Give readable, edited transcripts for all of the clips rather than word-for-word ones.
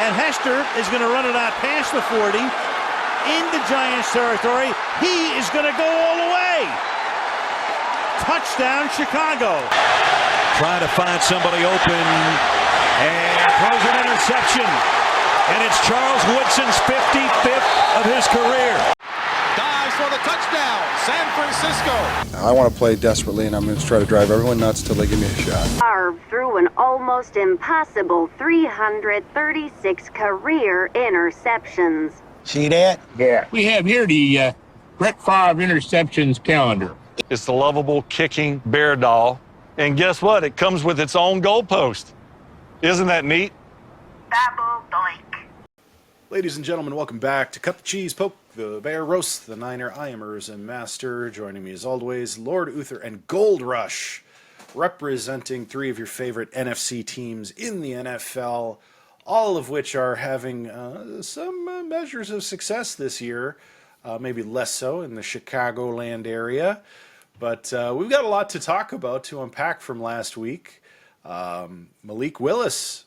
And Hester is going to run it out past the 40 into Giants territory. He is going to go all the way. Touchdown, Chicago. Trying to find somebody open and throws an interception. And it's Charles Woodson's 55th of his career. Dives for the touchdown, San Francisco. I want to play desperately, and I'm going to try to drive everyone nuts till they give me a shot. Favre threw an almost impossible 336 career interceptions. See that? Yeah. We have here the Brett Favre interceptions calendar. It's the lovable kicking bear doll. And guess what? It comes with its own goalpost. Isn't that neat? Double doink. Ladies and gentlemen, welcome back to Cut the Cheese, Poke the Bear, Roast the Niner. I am UrzaMaster. Joining me as always, Lord Uther and Gold Rush, representing three of your favorite NFC teams in the NFL, all of which are having some measures of success this year, maybe less so in the Chicagoland area. But we've got a lot to talk about, to unpack from last week. Malik Willis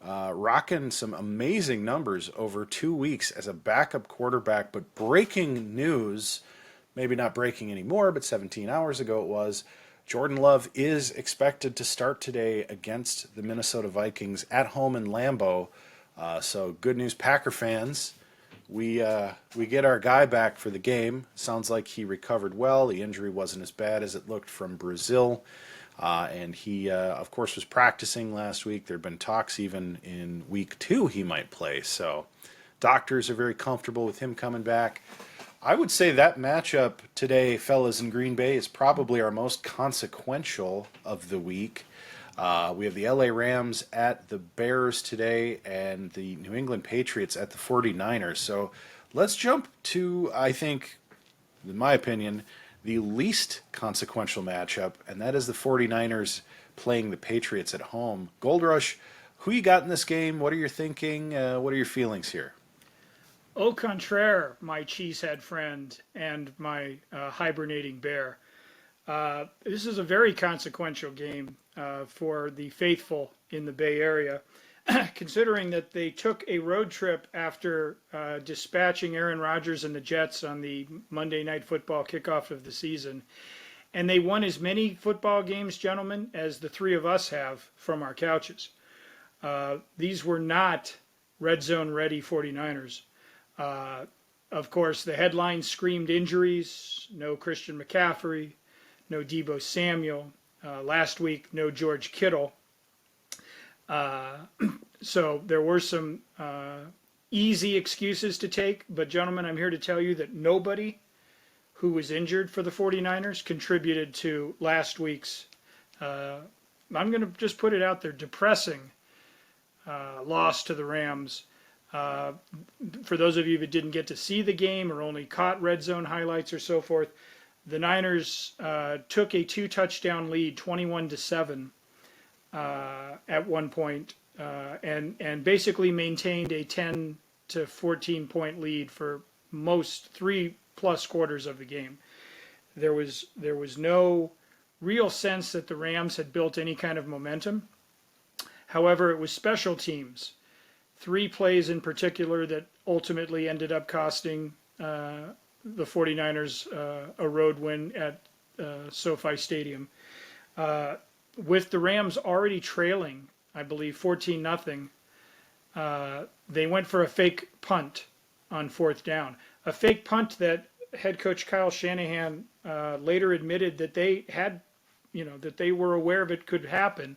rocking some amazing numbers over 2 weeks as a backup quarterback. But breaking news, maybe not breaking anymore, but 17 hours ago it was, Jordan Love is expected to start today against the Minnesota Vikings at home in Lambeau. So good news, Packer fans. We get our guy back for the game. Sounds like he recovered well. The injury wasn't as bad as it looked from Brazil. And he, of course, was practicing last week. There have been talks even in week 2 he might play. So doctors are very comfortable with him coming back. I would say that matchup today, fellas, in Green Bay is probably our most consequential of the week. We have the LA Rams at the Bears today and the New England Patriots at the 49ers. So let's jump to, I think, in my opinion, the least consequential matchup, and that is the 49ers playing the Patriots at home. Gold Rush, who you got in this game? What are you thinking? What are your feelings here? Au contraire, my cheesehead friend and my hibernating bear. This is a very consequential game for the faithful in the Bay Area, considering that they took a road trip after dispatching Aaron Rodgers and the Jets on the Monday Night Football kickoff of the season. And they won as many football games, gentlemen, as the three of us have from our couches. These were not red zone ready 49ers. Of course, the headline screamed injuries, no Christian McCaffrey, no Deebo Samuel. Last week, no George Kittle. So there were some easy excuses to take. But, gentlemen, I'm here to tell you that nobody who was injured for the 49ers contributed to last week's, I'm going to just put it out there, depressing loss to the Rams. For those of you that didn't get to see the game or only caught red zone highlights or so forth, the Niners took a 2-touchdown lead, 21-7, at one point, and basically maintained a 10 to 14 point lead for most 3+ quarters of the game. There was no real sense that the Rams had built any kind of momentum. However, it was special teams. 3 plays in particular that ultimately ended up costing the 49ers a road win at SoFi Stadium. With the Rams already trailing, I believe, 14-0, they went for a fake punt on 4th down. A fake punt that head coach Kyle Shanahan later admitted that they had, that they were aware of it could happen.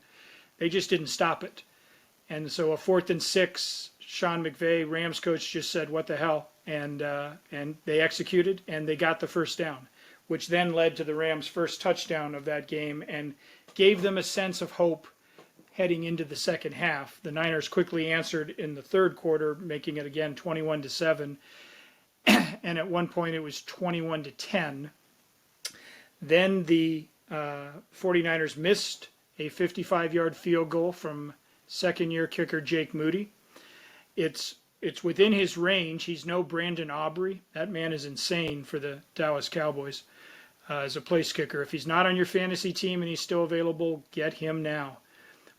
They just didn't stop it. And so a 4th and 6, Sean McVay, Rams coach, just said, "What the hell?" And they executed, and they got the first down, which then led to the Rams' first touchdown of that game and gave them a sense of hope heading into the second half. The Niners quickly answered in the third quarter, making it again 21-7, and at one point it was 21-10. Then the 49ers missed a 55-yard field goal from second-year kicker Jake Moody. It's within his range. He's no Brandon Aubrey. That man is insane for the Dallas Cowboys as a place kicker. If he's not on your fantasy team and he's still available, get him now.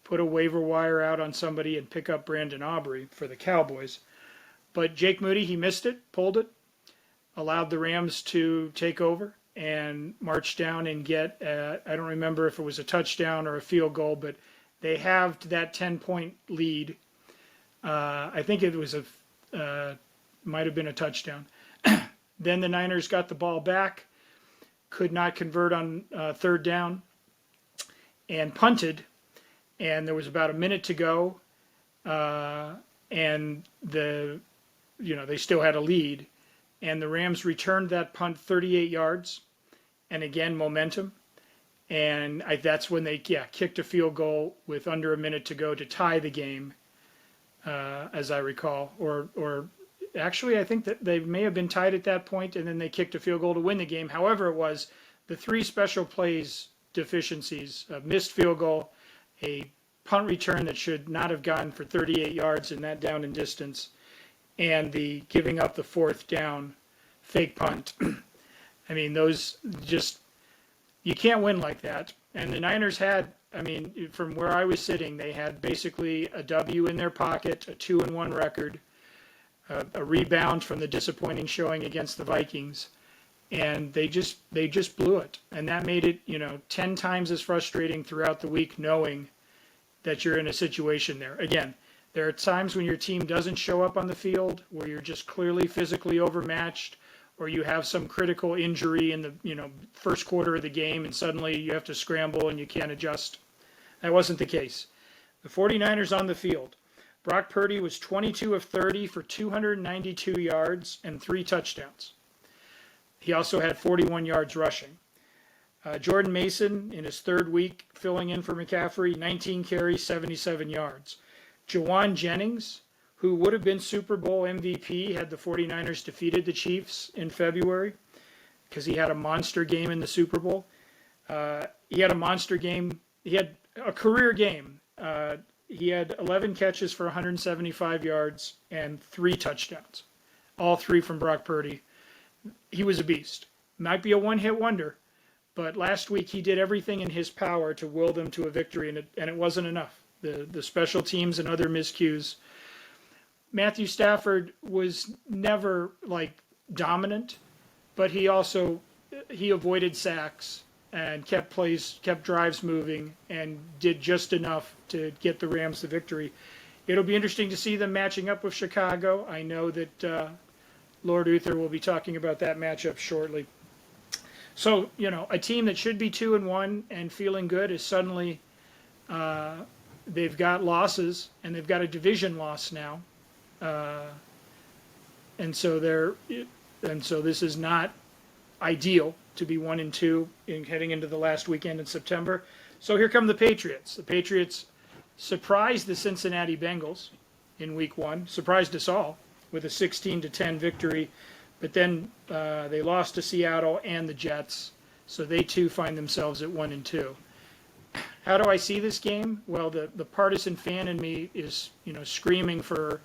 put a waiver wire out on somebody and pick up Brandon Aubrey for the Cowboys. But Jake Moody, he missed it, pulled it, allowed the Rams to take over and march down and get, I don't remember if it was a touchdown or a field goal, but they halved that 10-point lead. I think it was might have been a touchdown. Then the Niners got the ball back, could not convert on third down, and punted. And there was about a minute to go, and they still had a lead. And the Rams returned that punt 38 yards, and again momentum. And that's when they kicked a field goal with under a minute to go to tie the game, as I recall. Or actually, I think that they may have been tied at that point, and then they kicked a field goal to win the game. However it was, the three special plays deficiencies, a missed field goal, a punt return that should not have gone for 38 yards and that down in distance, and the giving up the fourth down fake punt. I mean, those just, you can't win like that. And the Niners had, from where I was sitting, they had basically a W in their pocket, a 2-1 record, a rebound from the disappointing showing against the Vikings, and they just blew it. And that made it, 10 times as frustrating throughout the week, knowing that you're in a situation there. Again, there are times when your team doesn't show up on the field, where you're just clearly physically overmatched, or you have some critical injury in the first quarter of the game, and suddenly you have to scramble and you can't adjust. That wasn't the case. The 49ers on the field. Brock Purdy was 22 of 30 for 292 yards and 3 touchdowns. He also had 41 yards rushing. Jordan Mason, in his third week, filling in for McCaffrey, 19 carries, 77 yards. Jawan Jennings, who would have been Super Bowl MVP had the 49ers defeated the Chiefs in February, because he had a monster game in the Super Bowl. He had a monster game. He had a career game. He had 11 catches for 175 yards and 3 touchdowns, all 3 from Brock Purdy. He was a beast. Might be a one-hit wonder, but last week he did everything in his power to will them to a victory, and it wasn't enough. The special teams and other miscues. Matthew Stafford was never dominant, but he avoided sacks and kept drives moving, and did just enough to get the Rams the victory. It'll be interesting to see them matching up with Chicago. I know that Lord Uther will be talking about that matchup shortly. So, a team that should be 2-1 and feeling good is suddenly they've got losses, and they've got a division loss now. And so this is not ideal to be 1-2 in heading into the last weekend in September. So here come the Patriots. The Patriots surprised the Cincinnati Bengals in week 1, surprised us all with a 16-10 victory, but then they lost to Seattle and the Jets, so they too find themselves at 1-2. How do I see this game? Well, the partisan fan in me is screaming for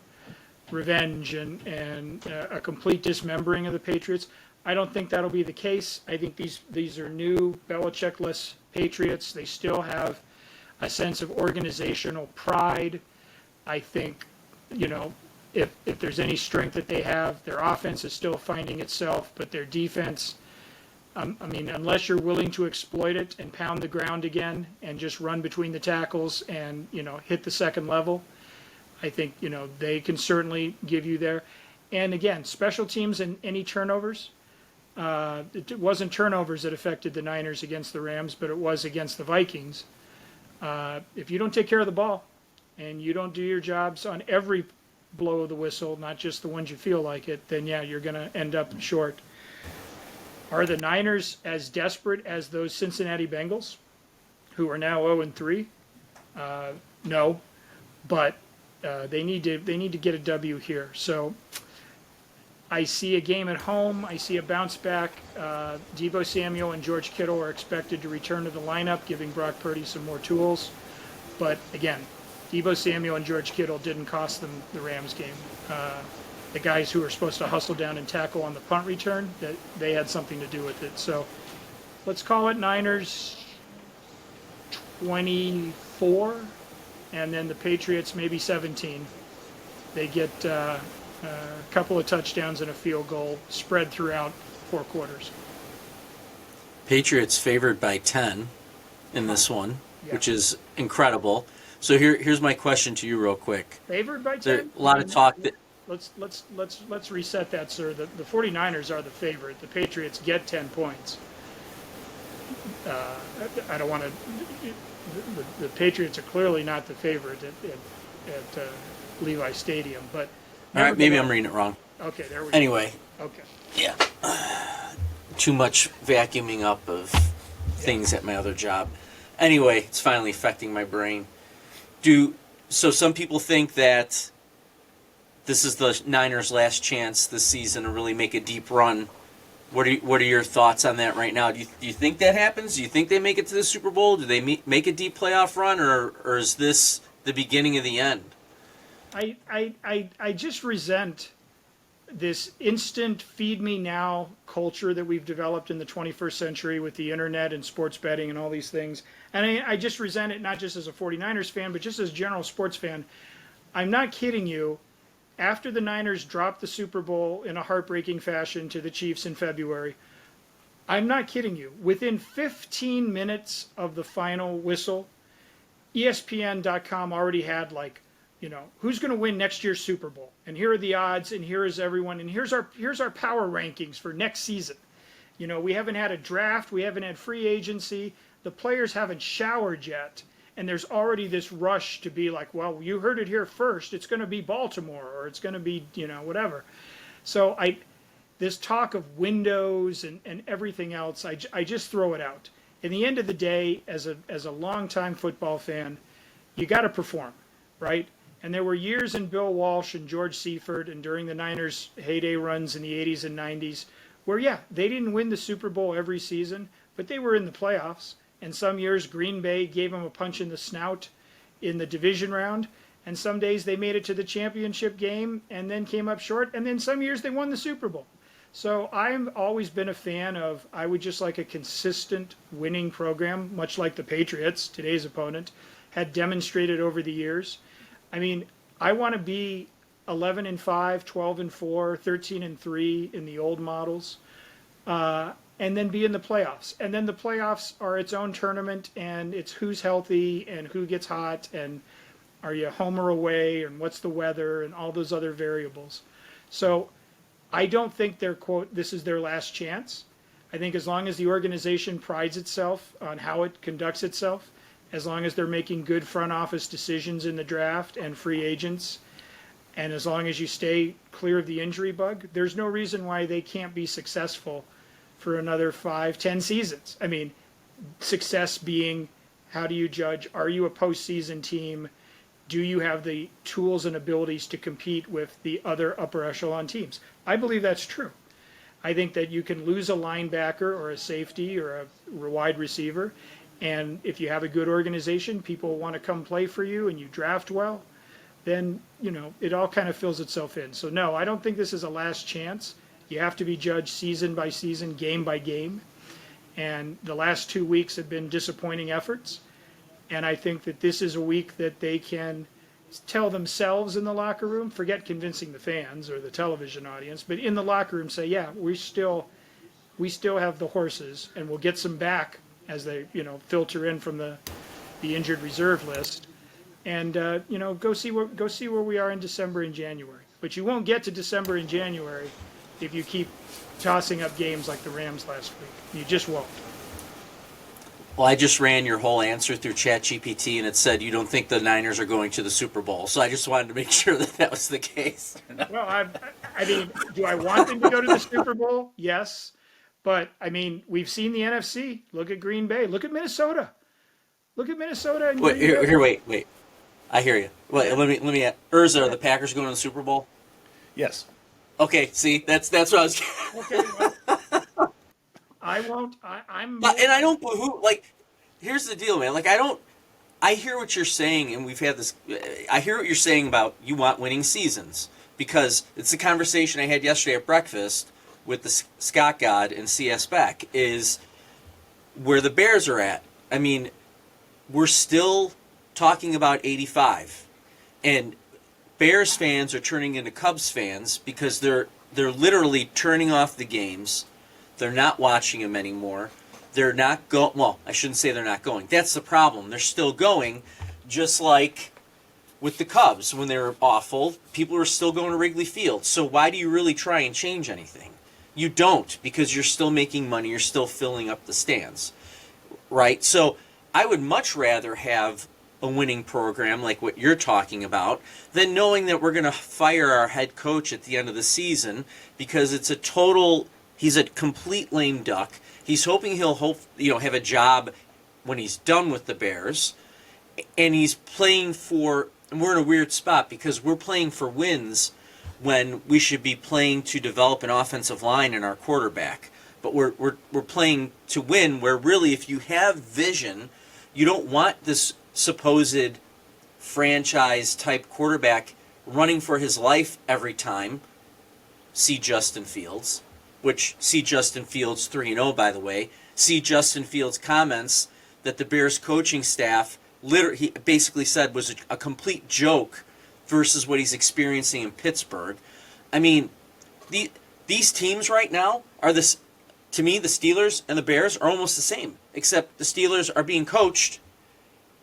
revenge and a complete dismembering of the Patriots. I don't think that'll be the case. I think these are new Belichick-less Patriots. They still have a sense of organizational pride. I think, if there's any strength that they have, their offense is still finding itself, but their defense, unless you're willing to exploit it and pound the ground again and just run between the tackles and, hit the second level, I think, they can certainly give you there. And again, special teams and any turnovers, it wasn't turnovers that affected the Niners against the Rams, but it was against the Vikings. If you don't take care of the ball and you don't do your jobs on every blow of the whistle, not just the ones you feel like it, then you're going to end up short. Are the Niners as desperate as those Cincinnati Bengals, who are now 0-3? No, but they need to get a W here. So I see a game at home. I see a bounce back. Deebo Samuel and George Kittle are expected to return to the lineup, giving Brock Purdy some more tools. But again, Deebo Samuel and George Kittle didn't cost them the Rams game. The guys who were supposed to hustle down and tackle on the punt return, that they had something to do with it. So let's call it Niners 24, and then the Patriots maybe 17. They get a couple of touchdowns and a field goal spread throughout 4 quarters. Patriots favored by 10 in this one, Yeah. which is incredible. So here's my question to you real quick. Favored by 10? There's a lot of talk that Let's reset that, sir. The 49ers are the favorite. The Patriots get 10 points. I don't want to. The Patriots are clearly not the favorite at Levi Stadium, but. All right, maybe I'm reading it wrong. Okay, there we go. Anyway. Okay. Yeah. Too much vacuuming up of things at my other job. Anyway, it's finally affecting my brain. So some people think that this is the Niners' last chance this season to really make a deep run. What are your thoughts on that right now? Do you think that happens? Do you think they make it to the Super Bowl? Do they make a deep playoff run, or is this the beginning of the end? I just resent this instant feed me now culture that we've developed in the 21st century with the internet and sports betting and all these things. And I just resent it, not just as a 49ers fan, but just as a general sports fan. I'm not kidding you. After the Niners dropped the Super Bowl in a heartbreaking fashion to the Chiefs in February, I'm not kidding you. Within 15 minutes of the final whistle, ESPN.com already had who's going to win next year's Super Bowl? And here are the odds, and here is everyone, and here's our power rankings for next season. We haven't had a draft, we haven't had free agency, the players haven't showered yet, and there's already this rush to be like, well, you heard it here first, it's going to be Baltimore, or it's going to be, whatever. So this talk of windows and everything else, I just throw it out. In the end of the day, as a longtime football fan, you got to perform, right? And there were years in Bill Walsh and George Seifert and during the Niners' heyday runs in the 80s and 90s where, yeah, they didn't win the Super Bowl every season, but they were in the playoffs. And some years Green Bay gave them a punch in the snout in the division round. And some days they made it to the championship game and then came up short. And then some years they won the Super Bowl. So I've always been a fan of, I would just like a consistent winning program, much like the Patriots, today's opponent, had demonstrated over the years. I mean, I want to be 11-5, 12-4, 13-3 in the old models, and then be in the playoffs. And then the playoffs are its own tournament, and it's who's healthy and who gets hot, and are you home or away, and what's the weather, and all those other variables. So I don't think this is their last chance. I think as long as the organization prides itself on how it conducts itself, as long as they're making good front office decisions in the draft and free agents, and as long as you stay clear of the injury bug, there's no reason why they can't be successful for another 5-10 seasons. I mean, success being, how do you judge? Are you a postseason team? Do you have the tools and abilities to compete with the other upper echelon teams? I believe that's true. I think that you can lose a linebacker or a safety or a wide receiver, and if you have a good organization, people want to come play for you, and you draft well, then, it all kind of fills itself in. So no, I don't think this is a last chance. You have to be judged season by season, game by game. And the last 2 weeks have been disappointing efforts. And I think that this is a week that they can tell themselves in the locker room, forget convincing the fans or the television audience, but in the locker room say, yeah, we still have the horses, and we'll get some back as they, filter in from the injured reserve list, and go see where we are in December and January. But you won't get to December and January if you keep tossing up games like the Rams last week. You just won't. Well, I just ran your whole answer through ChatGPT, and it said you don't think the Niners are going to the Super Bowl. So I just wanted to make sure that was the case. Well, I mean, do I want them to go to the Super Bowl? Yes. But, I mean, we've seen the NFC. Look at Green Bay. Look at Minnesota. Look at Minnesota. And wait. I hear you. Wait, let me. Urza, are the Packers going to the Super Bowl? Yes. Okay. See, that's what I was. Okay. Well, I won't. I'm. And I don't. Here's the deal, man. I hear what you're saying, and we've had this. I hear what you're saying about you want winning seasons, because it's the conversation I had yesterday at breakfast with the Scott God and CS Beck, is where the Bears are at. I mean, we're still talking about 85. And Bears fans are turning into Cubs fans because they're literally turning off the games. They're not watching them anymore. They're not going. Well, I shouldn't say they're not going. That's the problem. They're still going, just like with the Cubs when they were awful. People are still going to Wrigley Field. So why do you really try and change anything? You don't, because you're still making money. You're still filling up the stands, right? So I would much rather have a winning program like what you're talking about than knowing that we're going to fire our head coach at the end of the season because he's a complete lame duck. He's hoping he'll have a job when he's done with the Bears, and he's playing for. And we're in a weird spot because we're playing for wins when we should be playing to develop an offensive line and our quarterback. But we're playing to win. Where really, if you have vision, you don't want this supposed franchise type quarterback running for his life every time. See Justin Fields. Which, see Justin Fields 3-0, by the way. See Justin Fields' comments that the Bears coaching staff he basically said was a complete joke versus what he's experiencing in Pittsburgh. I mean, these teams right now are to me, the Steelers and the Bears are almost the same, except the Steelers are being coached,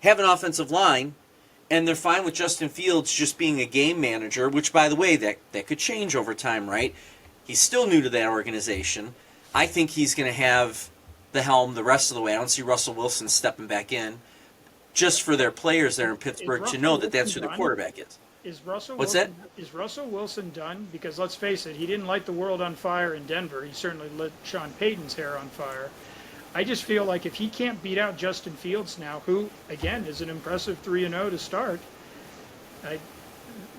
have an offensive line, and they're fine with Justin Fields just being a game manager, which, by the way, that could change over time, right? He's still new to that organization. I think he's going to have the helm the rest of the way. I don't see Russell Wilson stepping back in just for their players there in Pittsburgh to know that that's who the quarterback is. Is Russell What's Wilson, that? Is Russell Wilson done? Because let's face it, he didn't light the world on fire in Denver. He certainly lit Sean Payton's hair on fire. I just feel like if he can't beat out Justin Fields now, who, again, is an impressive 3-0 to start,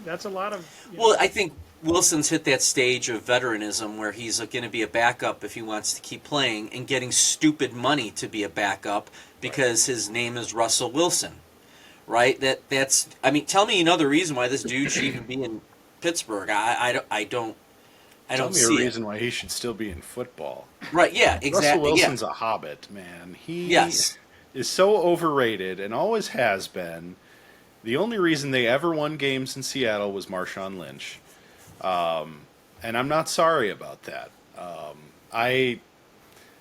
that's a lot of... Well, I think Wilson's hit that stage of veteranism where he's going to be a backup if he wants to keep playing and getting stupid money to be a backup because his name is Russell Wilson, right? That's. I mean, tell me another reason why this dude should even be in Pittsburgh. I don't Tell me see a reason why he should still be in football. Right? Yeah, exactly. Russell Wilson's a hobbit, man. He Yes. is so overrated and always has been. The only reason they ever won games in Seattle was Marshawn Lynch. And I'm not sorry about that.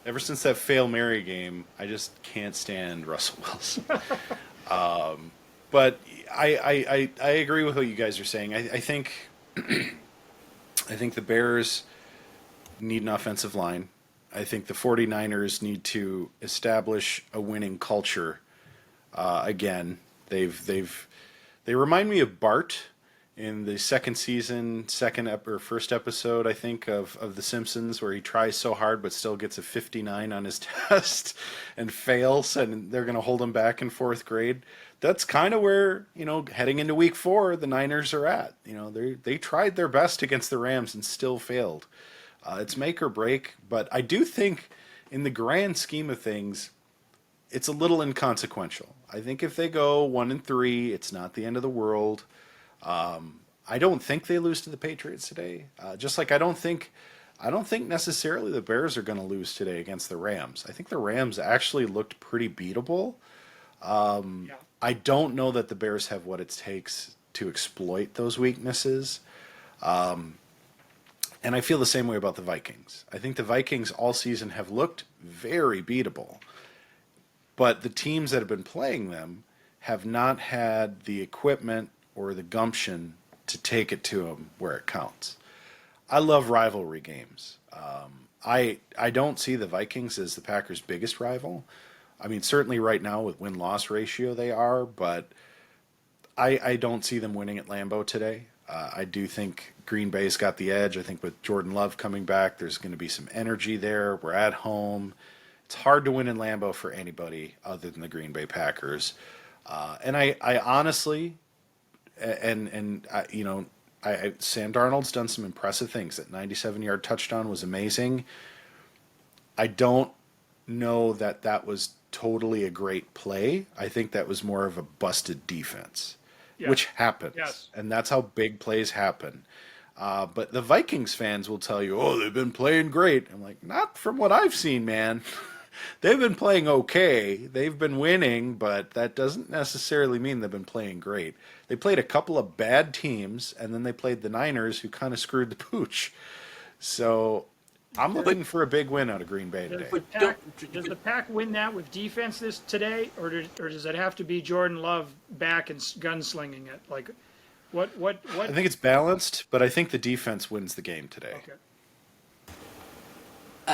Ever since that Fail Mary game, I just can't stand Russell Wilson. But I agree with what you guys are saying. I think the Bears need an offensive line. I think the 49ers need to establish a winning culture. Again, they remind me of Bart in the second season, first episode, I think, of The Simpsons, where he tries so hard but still gets a 59 on his test and fails, and they're going to hold him back in fourth grade. That's kind of where, heading into week 4, the Niners are at. They tried their best against the Rams and still failed. It's make or break, but I do think in the grand scheme of things, it's a little inconsequential. I think if they go 1-3, it's not the end of the world. I don't think they lose to the Patriots today. Just like I don't think necessarily the Bears are going to lose today against the Rams. I think the Rams actually looked pretty beatable. I don't know that the Bears have what it takes to exploit those weaknesses. And I feel the same way about the Vikings. I think the Vikings all season have looked very beatable. But the teams that have been playing them have not had the equipment or the gumption to take it to them where it counts. I love rivalry games. I don't see the Vikings as the Packers' biggest rival. I mean, certainly right now with win-loss ratio they are, but I don't see them winning at Lambeau today. I do think Green Bay's got the edge. I think with Jordan Love coming back, there's going to be some energy there. We're at home. It's hard to win in Lambeau for anybody other than the Green Bay Packers. And I honestly... Sam Darnold's done some impressive things. That 97-yard touchdown was amazing. I don't know that was totally a great play. I think that was more of a busted defense, which happens. Yes. And that's how big plays happen. But the Vikings fans will tell you, oh, they've been playing great. I'm like, not from what I've seen, man. they've been playing okay. They've been winning, but that doesn't necessarily mean they've been playing great. They played a couple of bad teams, and then they played the Niners, who kind of screwed the pooch. So I'm looking for a big win out of Green Bay today. Does the Pack win that with defense today, or does it have to be Jordan Love back and gunslinging it? Like, what? I think it's balanced, but I think the defense wins the game today. Okay.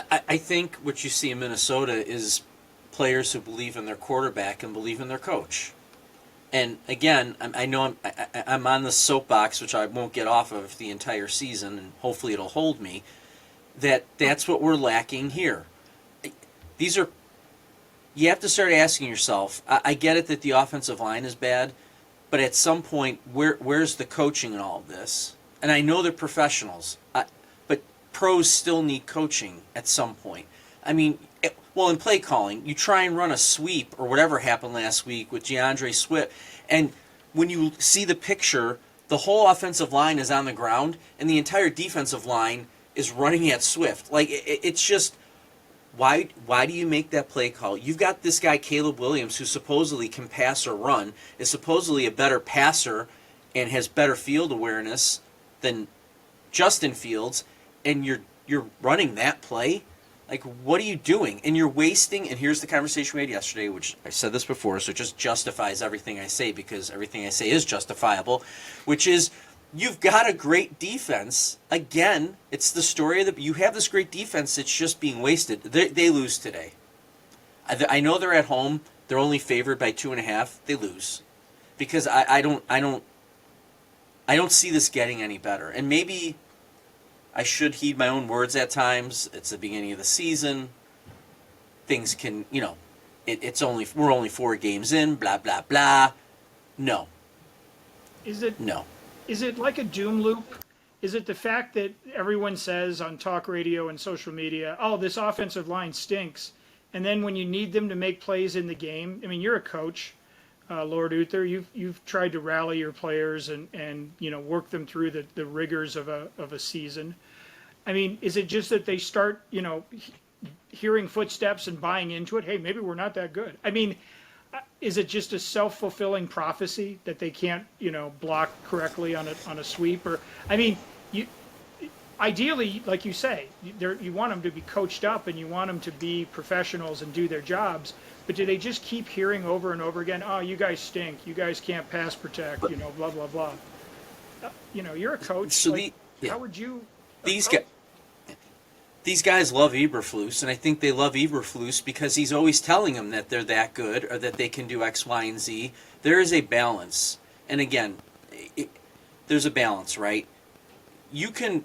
I think what you see in Minnesota is players who believe in their quarterback and believe in their coach. And again, I know I'm on the soapbox, which I won't get off of the entire season, and hopefully it'll hold me. That's what we're lacking here. You have to start asking yourself. I get it that the offensive line is bad, but at some point, where's the coaching in all of this? And I know they're professionals, but pros still need coaching at some point. I mean, in play calling, you try and run a sweep or whatever happened last week with DeAndre Swift, and when you see the picture, the whole offensive line is on the ground, and the entire defensive line is running at Swift. Like, it's just, why do you make that play call? You've got this guy, Caleb Williams, who supposedly can pass or run, is supposedly a better passer and has better field awareness than Justin Fields, and you're running that play? Like, what are you doing? And you're wasting, and here's the conversation we had yesterday, which I said this before, so it just justifies everything I say, because everything I say is justifiable, which is, you've got a great defense. Again, it's the story of you have this great defense that's just being wasted. They lose today. I know they're at home. They're only favored by 2.5. They lose. Because I don't see this getting any better. And maybe I should heed my own words at times. It's the beginning of the season. Things can, we're only 4 games in, blah, blah, blah. No. No. Is it like a doom loop? Is it the fact that everyone says on talk radio and social media, oh, this offensive line stinks, and then when you need them to make plays in the game, I mean, you're a coach, Lord Uther, you've tried to rally your players and work them through the rigors of a season. I mean, is it just that they start, hearing footsteps and buying into it? Hey, maybe we're not that good. I mean, is it just a self-fulfilling prophecy that they can't, block correctly on a sweep? Or, I mean, ideally, like you say, you want them to be coached up and you want them to be professionals and do their jobs. But do they just keep hearing over and over again, oh, you guys stink, you guys can't pass protect, blah, blah, blah. You're a coach. So how would you... These guys love Eberflus, and I think they love Eberflus because he's always telling them that they're that good or that they can do X, Y, and Z. There is a balance. And again, there's a balance, right? You can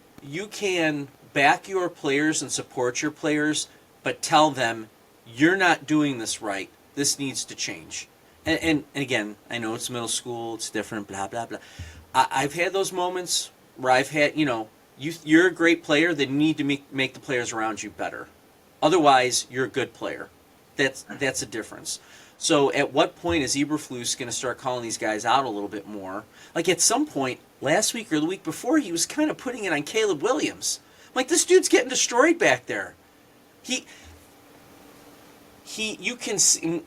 back your players and support your players, but tell them, you're not doing this right. This needs to change. And again, I know it's middle school, it's different, blah, blah, blah. I've had those moments where I've had, you're a great player, then you need to make the players around you better. Otherwise, you're a good player. That's a difference. So at what point is Eberflus going to start calling these guys out a little bit more? Like at some point, last week or the week before, he was kind of putting it on Caleb Williams. I'm like, this dude's getting destroyed back there. You can see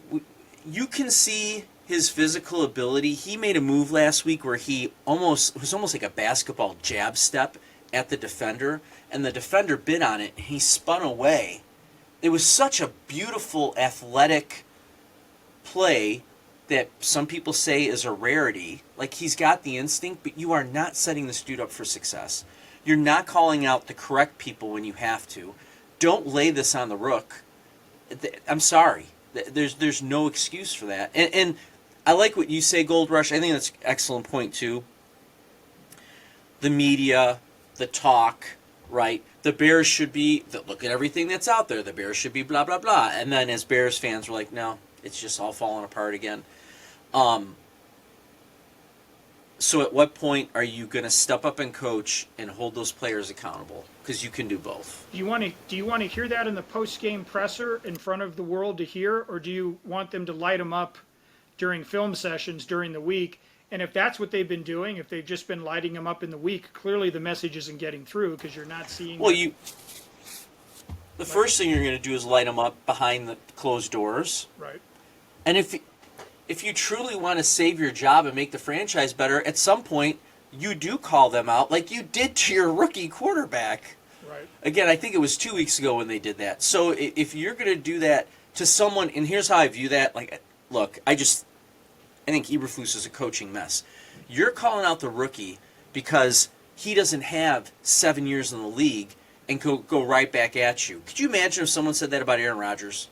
his physical ability. He made a move last week where it was almost like a basketball jab step at the defender, and the defender bit on it, and he spun away. It was such a beautiful, athletic play that some people say is a rarity. Like, he's got the instinct, but you are not setting this dude up for success. You're not calling out the correct people when you have to. Don't lay this on the rook. I'm sorry. There's no excuse for that. And I like what you say, Gold Rush. I think that's an excellent point, too. The media, the talk, right? The Bears should be, look at everything that's out there. The Bears should be blah, blah, blah. And then as Bears fans, we're like, no, it's just all falling apart again. So at what point are you going to step up and coach and hold those players accountable? Because you can do both. Do you want to hear that in the post-game presser in front of the world to hear, or do you want them to light them up during film sessions during the week? And if that's what they've been doing, if they've just been lighting them up in the week, clearly the message isn't getting through because you're not seeing. Well, the first thing you're going to do is light them up behind the closed doors. Right. And if you truly want to save your job and make the franchise better, at some point you do call them out like you did to your rookie quarterback. Right. Again, I think it was 2 weeks ago when they did that. So if you're going to do that to someone, and here's how I view that. Like, look, I think Eberflus is a coaching mess. You're calling out the rookie because he doesn't have 7 years in the league and go right back at you. Could you imagine if someone said that about Aaron Rodgers?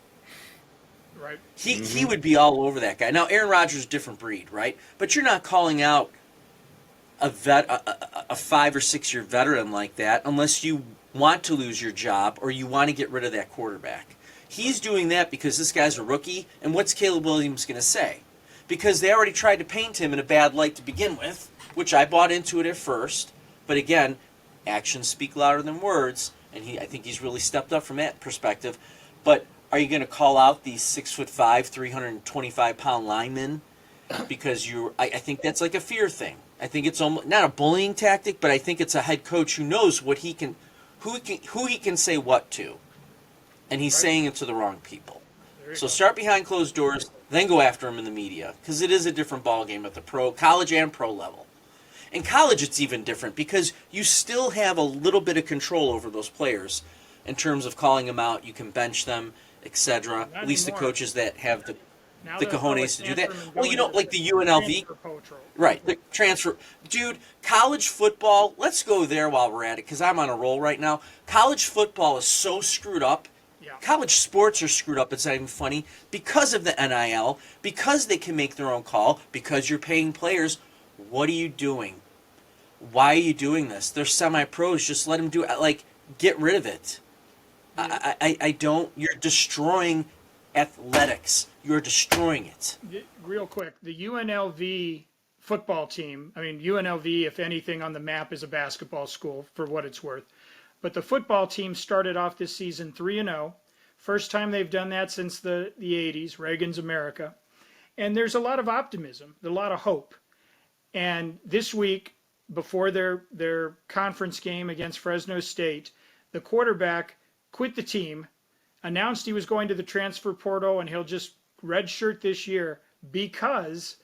Right. He would be all over that guy. Now, Aaron Rodgers is a different breed, right? But you're not calling out a 5 or 6 year veteran like that unless you want to lose your job or you want to get rid of that quarterback. He's doing that because this guy's a rookie, and what's Caleb Williams going to say? Because they already tried to paint him in a bad light to begin with, which I bought into it at first. But again, actions speak louder than words, and I think he's really stepped up from that perspective. But are you going to call out these 6'5", 325-pound linemen because I think that's like a fear thing. I think it's almost not a bullying tactic, but I think it's a head coach who knows who he can say what to, and he's saying it to the wrong people. So start behind closed doors, then go after them in the media, because it is a different ballgame at the college and pro level. In college, it's even different because you still have a little bit of control over those players in terms of calling them out. You can bench them, etc. At least the coaches that have the cojones to do that. Well, like the UNLV. Right, the transfer. Dude, college football, let's go there while we're at it, because I'm on a roll right now. College football is so screwed up. Yeah. College sports are screwed up, it's not even funny, because of the NIL, because they can make their own call, because you're paying players. What are you doing? Why are you doing this? They're semi-pros. Just let them do it. Like, get rid of it. Yeah. I don't. You're destroying athletics. You're destroying it. Real quick, the UNLV football team, I mean, UNLV, if anything, on the map is a basketball school, for what it's worth. But the football team started off this season 3-0. First time they've done that since the 80s, Reagan's America. And there's a lot of optimism, a lot of hope. And this week, before their conference game against Fresno State, the quarterback quit the team, announced he was going to the transfer portal and he'll just redshirt this year because,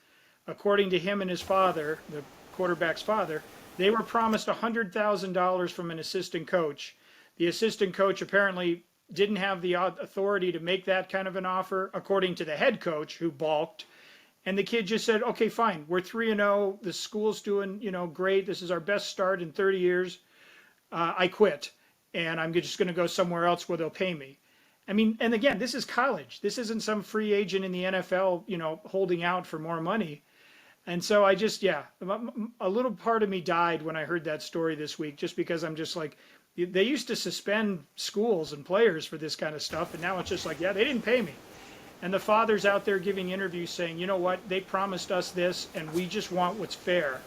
according to him and his father, the quarterback's father, they were promised $100,000 from an assistant coach. The assistant coach apparently didn't have the authority to make that kind of an offer, according to the head coach, who balked. And the kid just said, okay, fine, we're 3-0. The school's doing, great. This is our best start in 30 years. I quit, and I'm just going to go somewhere else where they'll pay me. I mean, and again, this is college. This isn't some free agent in the NFL, holding out for more money. And so I just, a little part of me died when I heard that story this week, just because I'm just like, they used to suspend schools and players for this kind of stuff, and now it's just like, they didn't pay me. And the father's out there giving interviews saying, you know what, they promised us this, and we just want what's fair.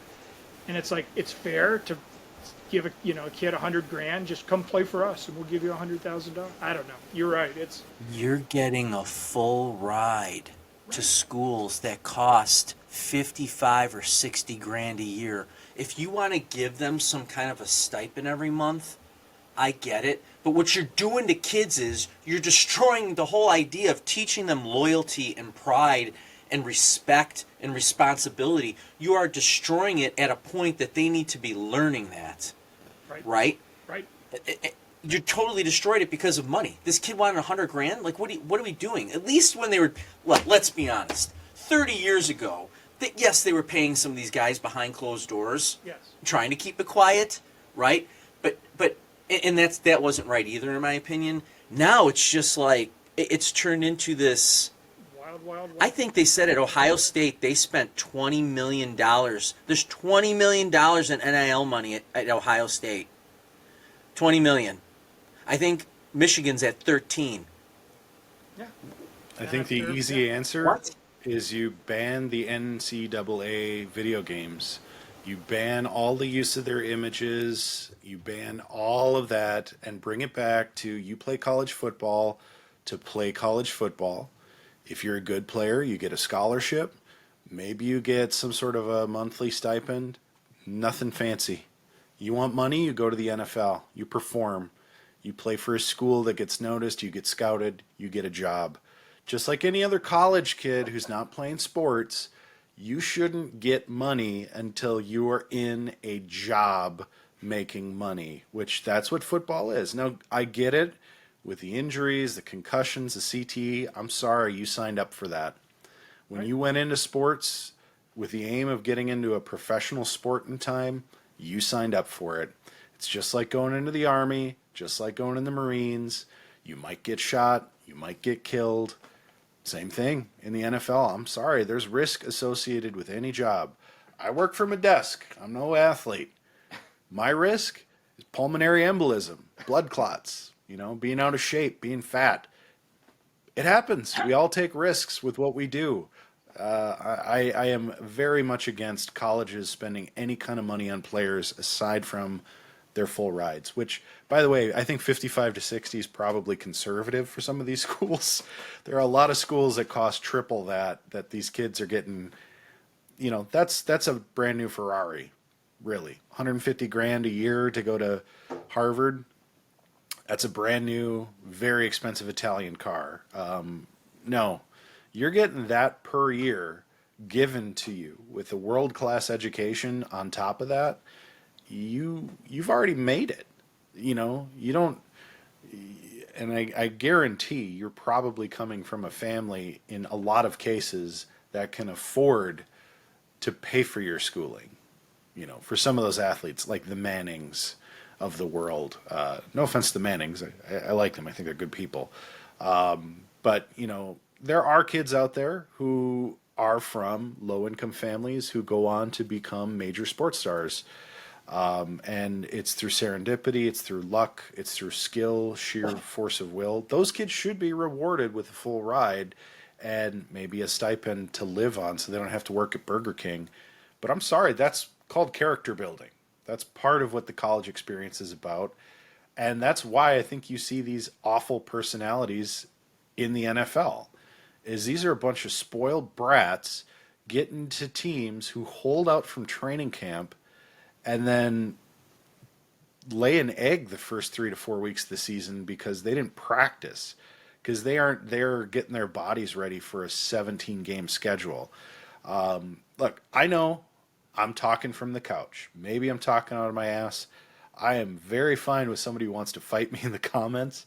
And it's like, it's fair to give a kid $100,000, just come play for us, and we'll give you $100,000. I don't know. You're right. You're getting a full ride to schools that cost $55 or $60,000 a year. If you want to give them some kind of a stipend every month, I get it. But what you're doing to kids is you're destroying the whole idea of teaching them loyalty and pride and respect and responsibility. You are destroying it at a point that they need to be learning that. Right? You totally destroyed it because of money. This kid wanted $100,000. Like, what are we doing? At least when they were, let's be honest, 30 years ago, yes, they were paying some of these guys behind closed doors, trying to keep it quiet, right? But that wasn't right either, in my opinion. Now it's just like it's turned into this. Wild. I think they said at Ohio State they spent $20 million. There's $20 million in NIL money at Ohio State. $20 million. I think Michigan's at 13. Yeah. I think the easy answer is you ban the NCAA video games. You ban all the use of their images. You ban all of that and bring it back to you play college football to play college football. If you're a good player, you get a scholarship. Maybe you get some sort of a monthly stipend. Nothing fancy. You want money, you go to the NFL. You perform. You play for a school that gets noticed, you get scouted, you get a job. Just like any other college kid who's not playing sports, you shouldn't get money until you are in a job making money, which that's what football is. Now, I get it with the injuries, the concussions, the CTE. I'm sorry you signed up for that. When you went into sports with the aim of getting into a professional sport in time, you signed up for it. It's just like going into the Army, just like going in the Marines. You might get shot, you might get killed. Same thing in the NFL. I'm sorry, there's risk associated with any job. I work from a desk. I'm no athlete. My risk is pulmonary embolism, blood clots, being out of shape, being fat. It happens. We all take risks with what we do. I am very much against colleges spending any kind of money on players aside from their full rides, which, by the way, I think 55 to 60 is probably conservative for some of these schools. There are a lot of schools that cost triple that these kids are getting. That's a brand new Ferrari, really. 150 grand a year to go to Harvard. That's a brand new, very expensive Italian car. No, you're getting that per year given to you with a world-class education on top of that. You've already made it. You don't, and I guarantee you're probably coming from a family in a lot of cases that can afford to pay for your schooling. For some of those athletes like the Mannings of the world. No offense to the Mannings. I like them. I think they're good people. But, there are kids out there who are from low-income families who go on to become major sports stars. And it's through serendipity, it's through luck, it's through skill, sheer force of will. Those kids should be rewarded with a full ride and maybe a stipend to live on so they don't have to work at Burger King. But I'm sorry, that's called character building. That's part of what the college experience is about. And that's why I think you see these awful personalities in the NFL, is these are a bunch of spoiled brats getting to teams who hold out from training camp and then lay an egg the first 3 to 4 weeks of the season because they didn't practice, because they aren't there getting their bodies ready for a 17-game schedule. Look, I know I'm talking from the couch. Maybe I'm talking out of my ass. I am very fine with somebody who wants to fight me in the comments.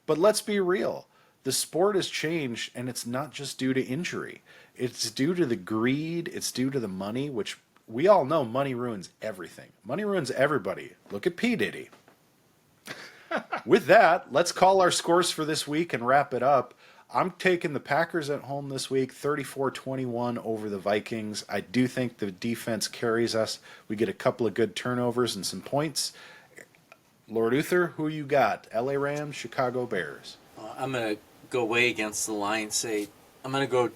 But let's be real. The sport has changed, and it's not just due to injury. It's due to the greed. It's due to the money, which we all know money ruins everything. Money ruins everybody. Look at P. Diddy. With that, let's call our scores for this week and wrap it up. I'm taking the Packers at home this week, 34-21 over the Vikings. I do think the defense carries us. We get a couple of good turnovers and some points. Lord Uther, who you got? LA Rams, Chicago Bears. I'm going to go way against the line. I'm going to go.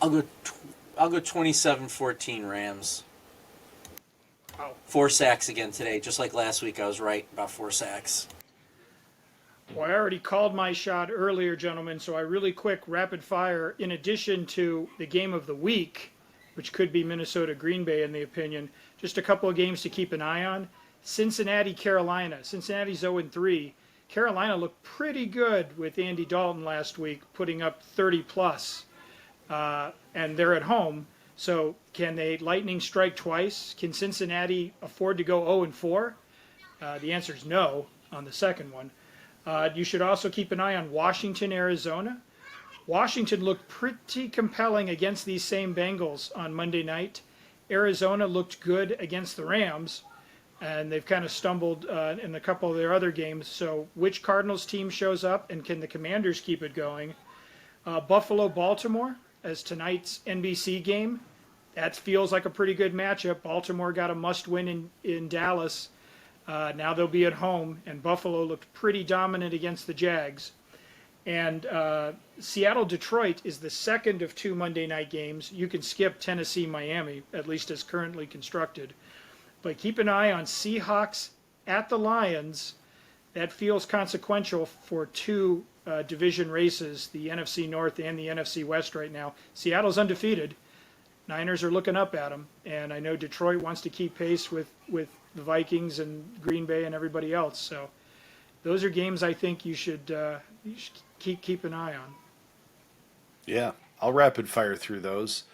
I'll go 27-14 Rams. Wow. 4 sacks again today. Just like last week, I was right about 4 sacks. Well, I already called my shot earlier, gentlemen, so I really quick, rapid fire, in addition to the game of the week, which could be Minnesota-Green Bay in the opinion, just a couple of games to keep an eye on. Cincinnati-Carolina. Cincinnati's 0-3. Carolina looked pretty good with Andy Dalton last week, putting up 30+. And they're at home, so can they lightning strike twice? Can Cincinnati afford to go 0-4? The answer is no on the second one. You should also keep an eye on Washington, Arizona. Washington looked pretty compelling against these same Bengals on Monday night. Arizona looked good against the Rams, and they've kind of stumbled in a couple of their other games. So which Cardinals team shows up, and can the Commanders keep it going? Buffalo, Baltimore as tonight's NBC game. That feels like a pretty good matchup. Baltimore got a must-win in Dallas. Now they'll be at home, and Buffalo looked pretty dominant against the Jags. And Seattle-Detroit is the second of 2 Monday night games. You can skip Tennessee-Miami, at least as currently constructed. But keep an eye on Seahawks at the Lions. That feels consequential for 2 division races, the NFC North and the NFC West right now. Seattle's undefeated. Niners are looking up at them, and I know Detroit wants to keep pace with the Vikings and Green Bay and everybody else. So those are games I think you should keep an eye on. Yeah, I'll rapid fire through those.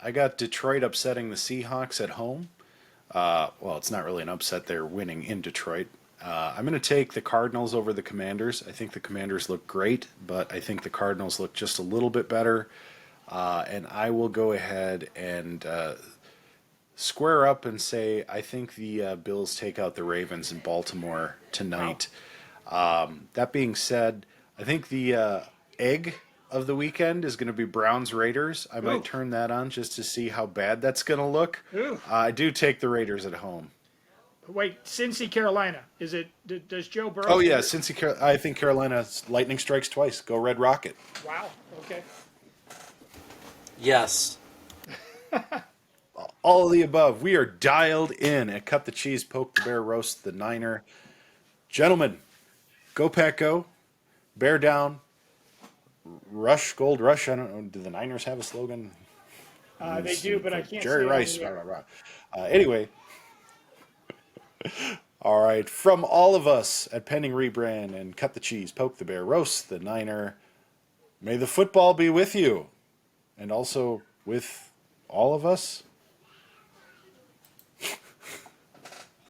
I got Detroit upsetting the Seahawks at home. Well, it's not really an upset. They're winning in Detroit. I'm going to take the Cardinals over the Commanders. I think the Commanders look great, but I think the Cardinals look just a little bit better. And I will go ahead and square up and say I think the Bills take out the Ravens in Baltimore tonight. Wow. That being said, I think the egg of the weekend is going to be Browns-Raiders. I might turn that on just to see how bad that's going to look. I do take the Raiders at home. Wait, Cincy, Carolina. Is it? Does Joe Burrow? Oh yeah, Cincy. I think Carolina's lightning strikes twice. Go Red Rocket. Wow. Okay. Yes. All of the above. We are dialed in at Cut the Cheese, Poke the Bear, Roast the Niner. Gentlemen, go Pack Go, Bear Down, Rush, Gold Rush. I don't know. Do the Niners have a slogan? They do, but I can't. Jerry say Rice. it Rah, rah, rah. Anyway. All right. From all of us at Pending Rebrand and Cut the Cheese, Poke the Bear, Roast the Niner, may the football be with you and also with all of us.